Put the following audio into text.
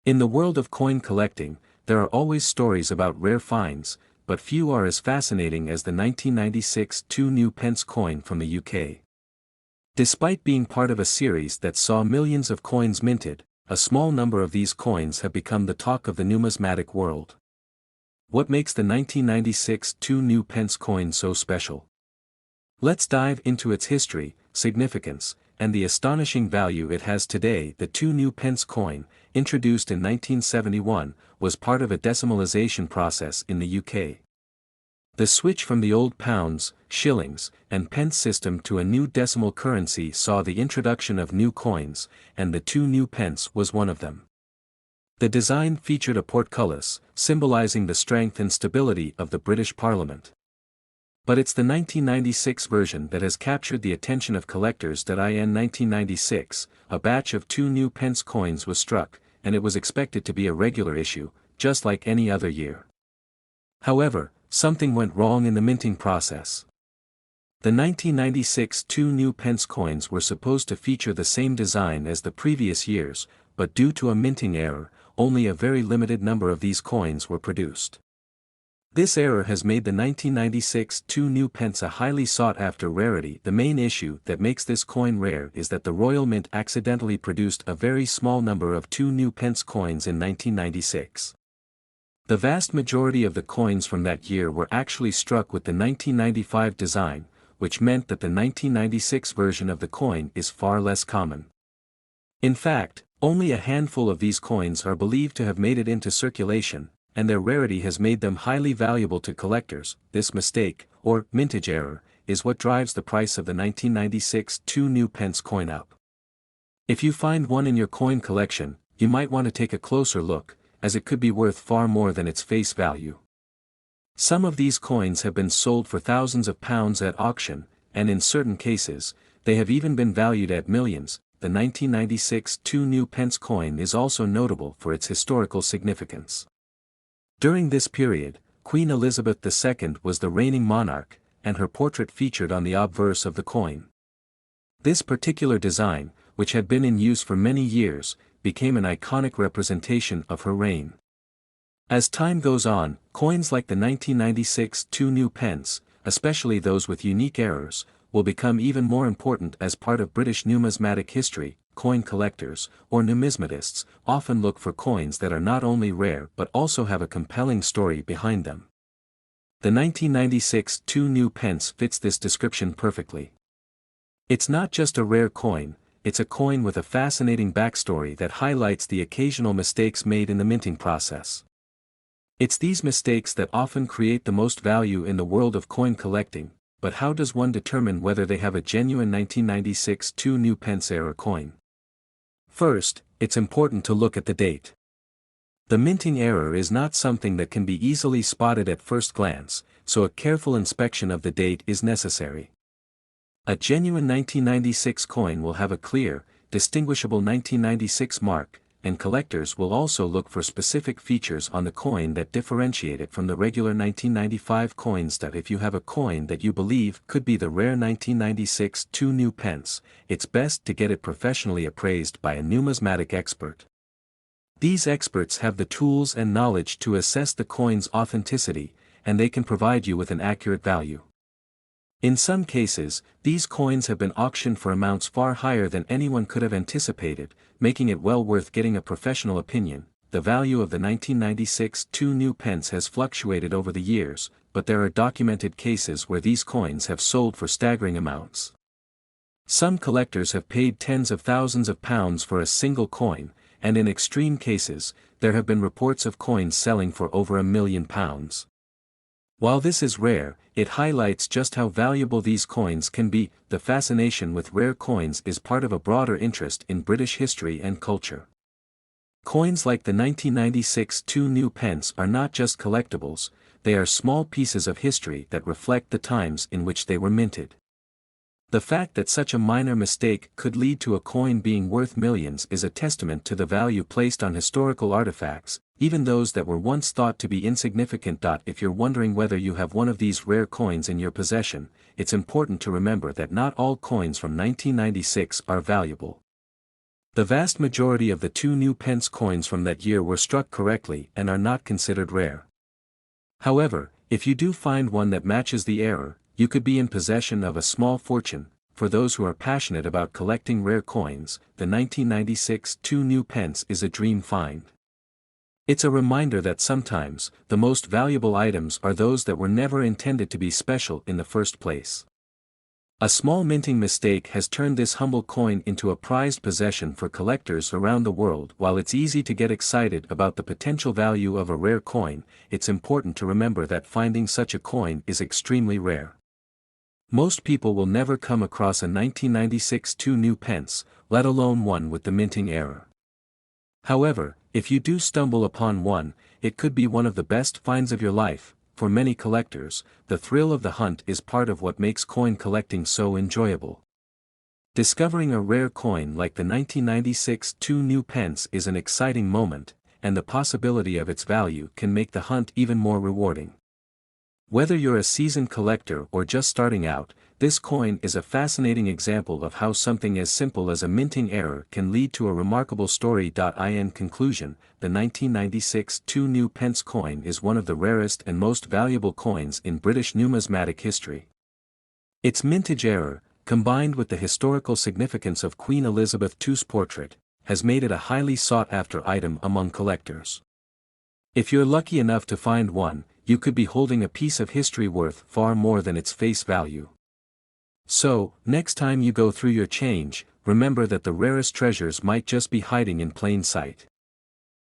In the world of coin collecting, there are always stories about rare finds, but few are as fascinating as the 1996 2 pence coin from the UK. Despite being part of a series that saw millions of coins minted, a small number of these coins have become the talk of the numismatic world. What makes the 1996 2 pence coin so special? Let's dive into its history, significance, and the astonishing value it has today. The 2 pence coin, introduced in 1971, was part of a decimalization process in the UK. The switch from the old pounds, shillings, and pence system to a new decimal currency saw the introduction of new coins, and the 2 pence was one of them. The design featured a portcullis, symbolizing the strength and stability of the British Parliament. But it's the 1996 version that has captured the attention of collectors. In 1996, a batch of 2 pence coins was struck, and it was expected to be a regular issue, just like any other year. However, something went wrong in the minting process. The 1996 2 pence coins were supposed to feature the same design as the previous years, but due to a minting error, only a very limited number of these coins were produced. This error has made the 1996 2 pence a highly sought-after rarity. The main issue that makes this coin rare is that the Royal Mint accidentally produced a very small number of 2 pence coins in 1996. The vast majority of the coins from that year were actually struck with the 1995 design, which meant that the 1996 version of the coin is far less common. In fact, only a handful of these coins are believed to have made it into circulation, and their rarity has made them highly valuable to collectors. This mistake, or mintage error, is what drives the price of the 1996 2 pence coin up. If you find one in your coin collection, you might want to take a closer look, as it could be worth far more than its face value. Some of these coins have been sold for thousands of pounds at auction, and in certain cases, they have even been valued at millions. The 1996 2 pence coin is also notable for its historical significance. During this period, Queen Elizabeth II was the reigning monarch, and her portrait featured on the obverse of the coin. This particular design, which had been in use for many years, became an iconic representation of her reign. As time goes on, coins like the 1996 2 pence, especially those with unique errors, will become even more important as part of British numismatic history. Coin collectors, or numismatists, often look for coins that are not only rare but also have a compelling story behind them. The 1996 2 pence fits this description perfectly. It's not just a rare coin, it's a coin with a fascinating backstory that highlights the occasional mistakes made in the minting process. It's these mistakes that often create the most value in the world of coin collecting, but how does one determine whether they have a genuine 1996 2 pence error coin? First, it's important to look at the date. The minting error is not something that can be easily spotted at first glance, so a careful inspection of the date is necessary. A genuine 1996 coin will have a clear, distinguishable 1996 mark, and collectors will also look for specific features on the coin that differentiate it from the regular 1995 coins. If you have a coin that you believe could be the rare 1996 2 pence, it's best to get it professionally appraised by a numismatic expert. These experts have the tools and knowledge to assess the coin's authenticity, and they can provide you with an accurate value. In some cases, these coins have been auctioned for amounts far higher than anyone could have anticipated, making it well worth getting a professional opinion. The value of the 1996 2 pence has fluctuated over the years, but there are documented cases where these coins have sold for staggering amounts. Some collectors have paid tens of thousands of pounds for a single coin, and in extreme cases, there have been reports of coins selling for over £1 million. While this is rare, it highlights just how valuable these coins can be. The fascination with rare coins is part of a broader interest in British history and culture. Coins like the 1996 2 pence are not just collectibles, they are small pieces of history that reflect the times in which they were minted. The fact that such a minor mistake could lead to a coin being worth millions is a testament to the value placed on historical artifacts, even those that were once thought to be insignificant. If you're wondering whether you have one of these rare coins in your possession, it's important to remember that not all coins from 1996 are valuable. The vast majority of the 2 new pence coins from that year were struck correctly and are not considered rare. However, if you do find one that matches the error, you could be in possession of a small fortune. For those who are passionate about collecting rare coins, the 1996 2 new pence is a dream find. It's a reminder that sometimes, the most valuable items are those that were never intended to be special in the first place. A small minting mistake has turned this humble coin into a prized possession for collectors around the world. While it's easy to get excited about the potential value of a rare coin, it's important to remember that finding such a coin is extremely rare. Most people will never come across a 1996 2 new pence, let alone one with the minting error. However, if you do stumble upon one, it could be one of the best finds of your life. For many collectors, the thrill of the hunt is part of what makes coin collecting so enjoyable. Discovering a rare coin like the 1996 2 new pence is an exciting moment, and the possibility of its value can make the hunt even more rewarding. Whether you're a seasoned collector or just starting out, this coin is a fascinating example of how something as simple as a minting error can lead to a remarkable story. In conclusion, the 1996 2 new pence coin is one of the rarest and most valuable coins in British numismatic history. Its mintage error, combined with the historical significance of Queen Elizabeth II's portrait, has made it a highly sought-after item among collectors. If you're lucky enough to find one, you could be holding a piece of history worth far more than its face value. So, next time you go through your change, remember that the rarest treasures might just be hiding in plain sight.